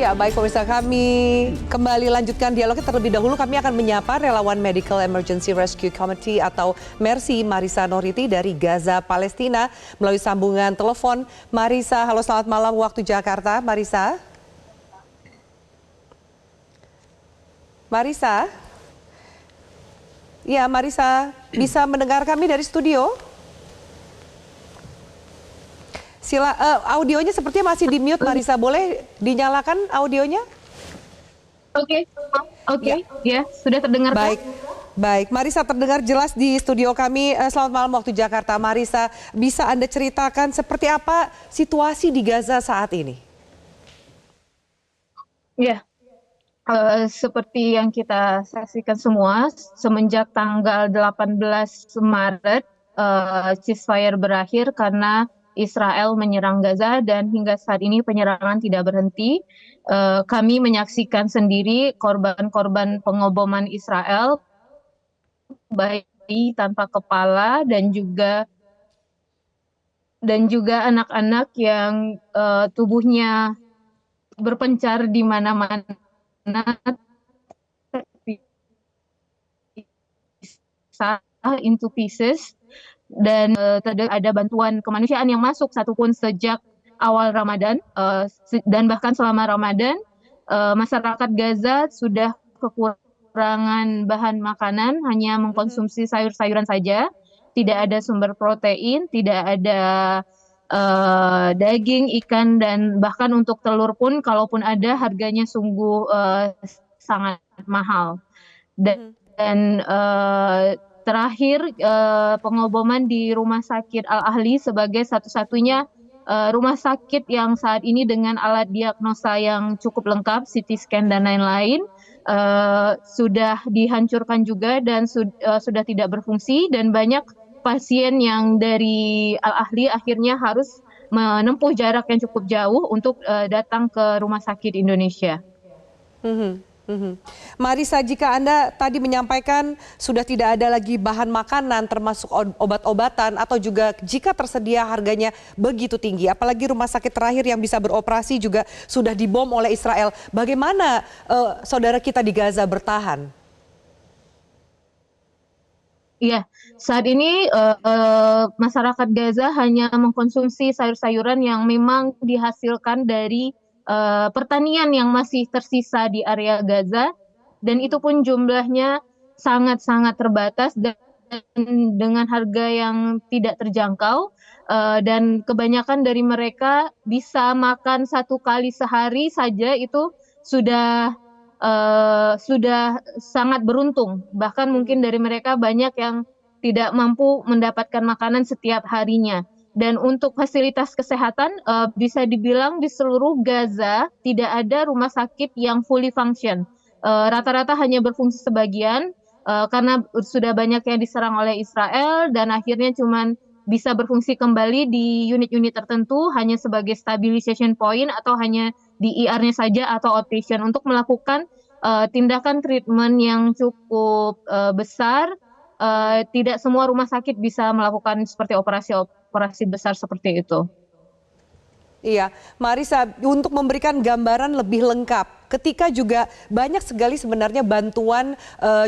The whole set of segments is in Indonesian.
Ya, baik pemirsa, kami kembali lanjutkan dialognya. Terlebih dahulu kami akan menyapa relawan Medical Emergency Rescue Committee atau MERSI, Marisa Noriti dari Gaza, Palestina melalui sambungan telepon. Marisa, halo, selamat malam waktu Jakarta. Marisa? Marisa? Ya, Marisa, bisa mendengar kami dari studio? Audionya sepertinya masih di mute, Marisa. Boleh dinyalakan audionya? Oke, Ya, ya sudah terdengar. baik. Baik, Marisa terdengar jelas di studio kami. Selamat malam waktu Jakarta. Marisa, bisa Anda ceritakan seperti apa situasi di Gaza saat ini? Ya, seperti yang kita saksikan semua, semenjak tanggal 18 Maret, ceasefire berakhir karena Israel menyerang Gaza dan hingga saat ini penyerangan tidak berhenti. Kami menyaksikan sendiri korban-korban pengoboman Israel, bayi tanpa kepala dan juga anak-anak yang tubuhnya berpencar di mana-mana, into pieces, dan ada bantuan kemanusiaan yang masuk satupun sejak awal Ramadan, dan bahkan selama Ramadan masyarakat Gaza sudah kekurangan bahan makanan, hanya mengkonsumsi sayur-sayuran saja, tidak ada sumber protein, tidak ada daging, ikan, dan bahkan untuk telur pun kalaupun ada harganya sungguh sangat mahal. Dan terakhir pengoboman di Rumah Sakit Al-Ahli sebagai satu-satunya rumah sakit yang saat ini dengan alat diagnosa yang cukup lengkap, CT scan dan lain-lain, sudah dihancurkan juga dan sudah tidak berfungsi, dan banyak pasien yang dari Al-Ahli akhirnya harus menempuh jarak yang cukup jauh untuk datang ke rumah sakit Indonesia. Marisa, jika Anda tadi menyampaikan sudah tidak ada lagi bahan makanan termasuk obat-obatan atau juga jika tersedia harganya begitu tinggi, apalagi rumah sakit terakhir yang bisa beroperasi juga sudah dibom oleh Israel. Bagaimana saudara kita di Gaza bertahan? Iya, saat ini masyarakat Gaza hanya mengkonsumsi sayur-sayuran yang memang dihasilkan dari pertanian yang masih tersisa di area Gaza, dan itu pun jumlahnya sangat-sangat terbatas dan dengan harga yang tidak terjangkau, dan kebanyakan dari mereka bisa makan satu kali sehari saja, itu sudah sangat beruntung. Bahkan mungkin dari mereka banyak yang tidak mampu mendapatkan makanan setiap harinya. Dan untuk fasilitas kesehatan, bisa dibilang di seluruh Gaza tidak ada rumah sakit yang fully function. Rata-rata hanya berfungsi sebagian, karena sudah banyak yang diserang oleh Israel dan akhirnya cuman bisa berfungsi kembali di unit-unit tertentu hanya sebagai stabilization point atau hanya di IR-nya saja atau outpatient untuk melakukan tindakan treatment yang cukup besar. Tidak semua rumah sakit bisa melakukan seperti operasi besar seperti itu. Iya, Marisa, untuk memberikan gambaran lebih lengkap, ketika juga banyak sekali sebenarnya bantuan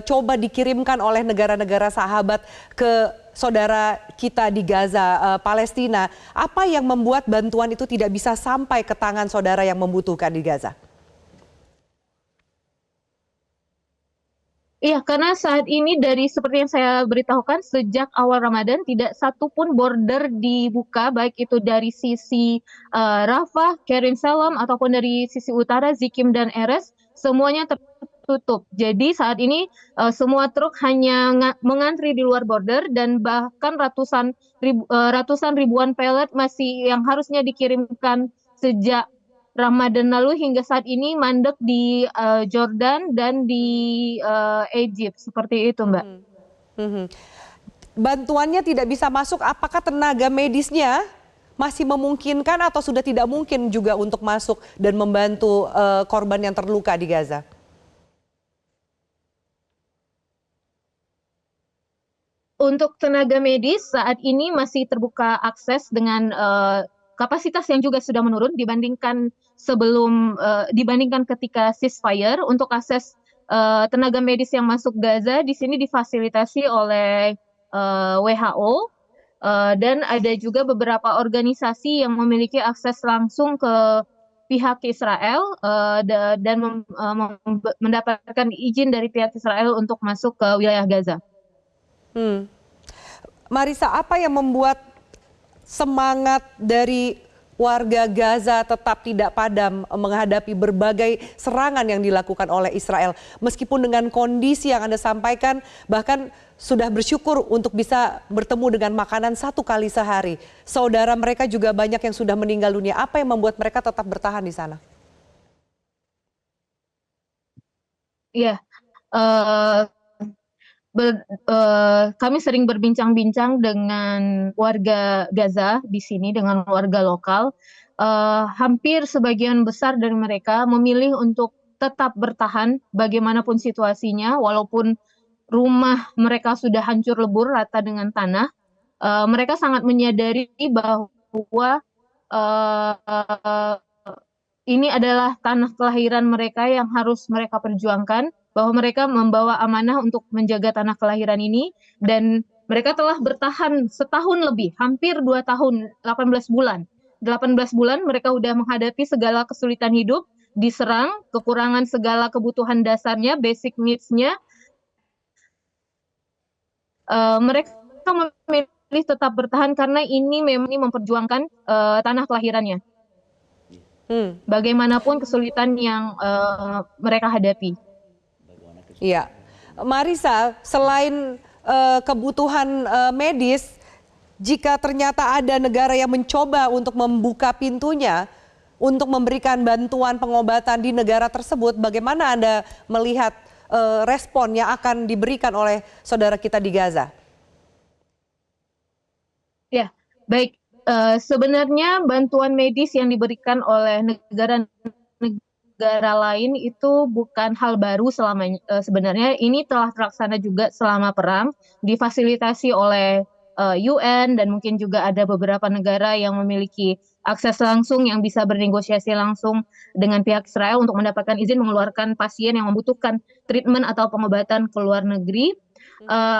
coba dikirimkan oleh negara-negara sahabat ke saudara kita di Gaza, Palestina, apa yang membuat bantuan itu tidak bisa sampai ke tangan saudara yang membutuhkan di Gaza? Iya, karena saat ini dari seperti yang saya beritahukan, sejak awal Ramadan tidak satu pun border dibuka, baik itu dari sisi Rafah, Karim Salam, ataupun dari sisi utara, Zikim dan Erez, semuanya tertutup. Jadi saat ini semua truk hanya mengantri di luar border, dan bahkan ratusan ribuan pelet masih yang harusnya dikirimkan sejak Ramadan lalu hingga saat ini mandek di Jordan dan di Egypt, seperti itu, Mbak. Bantuannya tidak bisa masuk, apakah tenaga medisnya masih memungkinkan atau sudah tidak mungkin juga untuk masuk dan membantu korban yang terluka di Gaza? Untuk tenaga medis saat ini masih terbuka akses dengan kapasitas yang juga sudah menurun dibandingkan sebelum dibandingkan ketika ceasefire. Untuk akses tenaga medis yang masuk Gaza di sini difasilitasi oleh WHO, dan ada juga beberapa organisasi yang memiliki akses langsung ke pihak Israel, dan mendapatkan izin dari pihak Israel untuk masuk ke wilayah Gaza. Marisa, apa yang membuat semangat dari warga Gaza tetap tidak padam menghadapi berbagai serangan yang dilakukan oleh Israel? Meskipun dengan kondisi yang Anda sampaikan, bahkan sudah bersyukur untuk bisa bertemu dengan makanan 1 kali sehari. Saudara mereka juga banyak yang sudah meninggal dunia. Apa yang membuat mereka tetap bertahan di sana? Iya, kami sering berbincang-bincang dengan warga Gaza di sini, dengan warga lokal. Hampir sebagian besar dari mereka memilih untuk tetap bertahan bagaimanapun situasinya, walaupun rumah mereka sudah hancur lebur rata dengan tanah. Mereka sangat menyadari bahwa uh, ini adalah tanah kelahiran mereka yang harus mereka perjuangkan, bahwa mereka membawa amanah untuk menjaga tanah kelahiran ini, dan mereka telah bertahan setahun lebih, hampir 2 tahun, 18 bulan. 18 bulan mereka sudah menghadapi segala kesulitan hidup, diserang, kekurangan segala kebutuhan dasarnya, basic needs-nya. Mereka memilih tetap bertahan karena ini memang memperjuangkan tanah kelahirannya. Bagaimanapun kesulitan yang mereka hadapi. Iya, Marisa, selain kebutuhan medis, jika ternyata ada negara yang mencoba untuk membuka pintunya untuk memberikan bantuan pengobatan di negara tersebut, bagaimana Anda melihat respon yang akan diberikan oleh saudara kita di Gaza? Ya, baik. Sebenarnya bantuan medis yang diberikan oleh negara lain itu bukan hal baru sebenarnya. Ini telah terlaksana juga selama perang, difasilitasi oleh UN, dan mungkin juga ada beberapa negara yang memiliki akses langsung yang bisa bernegosiasi langsung dengan pihak Israel untuk mendapatkan izin mengeluarkan pasien yang membutuhkan treatment atau pengobatan ke luar negeri.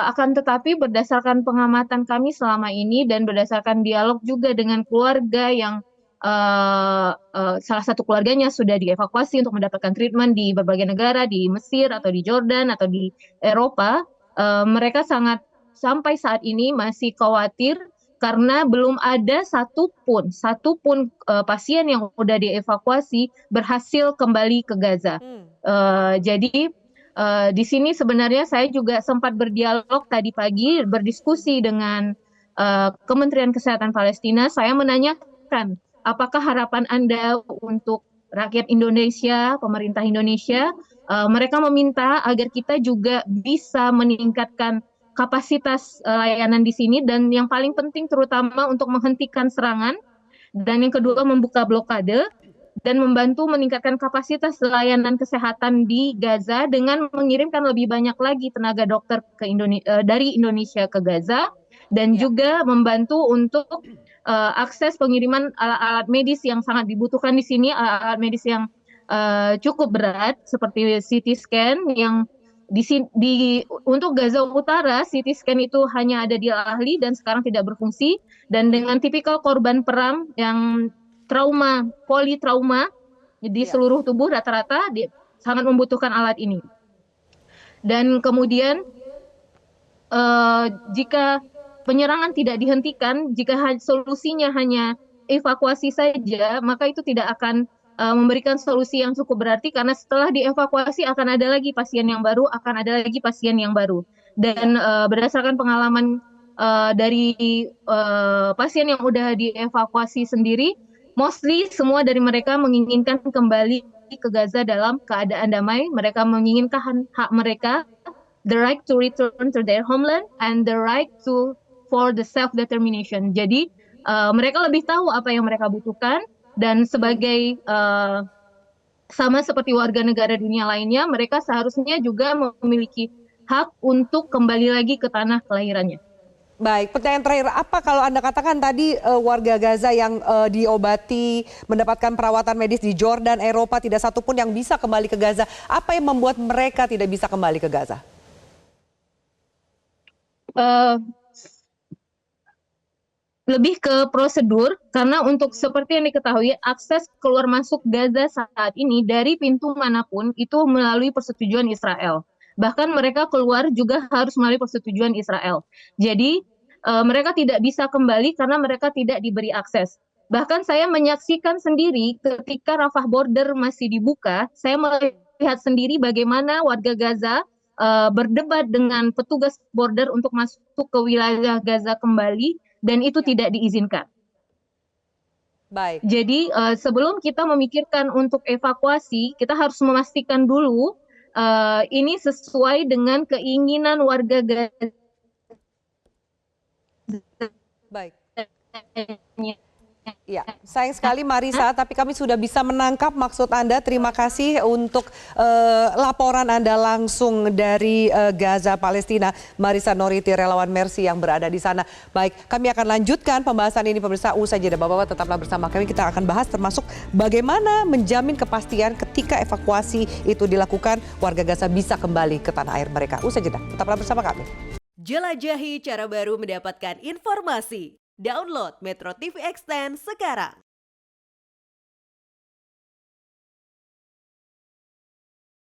Akan tetapi berdasarkan pengamatan kami selama ini dan berdasarkan dialog juga dengan keluarga yang salah satu keluarganya sudah dievakuasi untuk mendapatkan treatment di berbagai negara, di Mesir atau di Jordan atau di Eropa, mereka sampai saat ini masih khawatir karena belum ada satupun pasien yang sudah dievakuasi berhasil kembali ke Gaza. Jadi di sini sebenarnya saya juga sempat berdialog tadi pagi, berdiskusi dengan Kementerian Kesehatan Palestina. Saya menanyakan, apakah harapan Anda untuk rakyat Indonesia, pemerintah Indonesia? Mereka meminta agar kita juga bisa meningkatkan kapasitas layanan di sini, dan yang paling penting terutama untuk menghentikan serangan, dan yang kedua membuka blokade, dan membantu meningkatkan kapasitas layanan kesehatan di Gaza dengan mengirimkan lebih banyak lagi tenaga dokter dari Indonesia ke Gaza, dan juga membantu untuk akses pengiriman alat-alat medis yang sangat dibutuhkan di sini, alat-alat medis yang cukup berat seperti CT scan yang untuk Gaza Utara, CT scan itu hanya ada di Al-Ahli dan sekarang tidak berfungsi, dan dengan tipikal korban perang yang politrauma di seluruh tubuh rata-rata sangat membutuhkan alat ini. Dan kemudian jika penyerangan tidak dihentikan, jika solusinya hanya evakuasi saja, maka itu tidak akan memberikan solusi yang cukup berarti, karena setelah dievakuasi akan ada lagi pasien yang baru, Dan berdasarkan pengalaman dari pasien yang sudah dievakuasi sendiri, mostly semua dari mereka menginginkan kembali ke Gaza dalam keadaan damai. Mereka menginginkan hak mereka, the right to return to their homeland and the right for the self-determination. Jadi mereka lebih tahu apa yang mereka butuhkan, dan sebagai sama seperti warga negara dunia lainnya, mereka seharusnya juga memiliki hak untuk kembali lagi ke tanah kelahirannya. Baik, pertanyaan terakhir, apa kalau Anda katakan tadi warga Gaza yang diobati, mendapatkan perawatan medis di Jordan, Eropa, tidak satu pun yang bisa kembali ke Gaza. Apa yang membuat mereka tidak bisa kembali ke Gaza? Eh, Lebih ke prosedur, karena untuk seperti yang diketahui, akses keluar masuk Gaza saat ini dari pintu manapun itu melalui persetujuan Israel. Bahkan mereka keluar juga harus melalui persetujuan Israel. Jadi mereka tidak bisa kembali karena mereka tidak diberi akses. Bahkan saya menyaksikan sendiri ketika Rafah border masih dibuka, saya melihat sendiri bagaimana warga Gaza berdebat dengan petugas border untuk masuk ke wilayah Gaza kembali, dan itu tidak diizinkan. Baik. Jadi sebelum kita memikirkan untuk evakuasi, kita harus memastikan dulu ini sesuai dengan keinginan warga Gaza. Baik. Ya, sayang sekali Marisa, tapi kami sudah bisa menangkap maksud Anda. Terima kasih untuk laporan Anda langsung dari Gaza, Palestina. Marisa Noriti, relawan Mercy yang berada di sana. Baik, kami akan lanjutkan pembahasan ini pemirsa usai jeda. Bapak-bapak tetaplah bersama kami. Kita akan bahas termasuk bagaimana menjamin kepastian ketika evakuasi itu dilakukan, warga Gaza bisa kembali ke tanah air mereka. Usai jeda, tetaplah bersama kami. Jelajahi cara baru mendapatkan informasi. Download Metro TV Extend sekarang.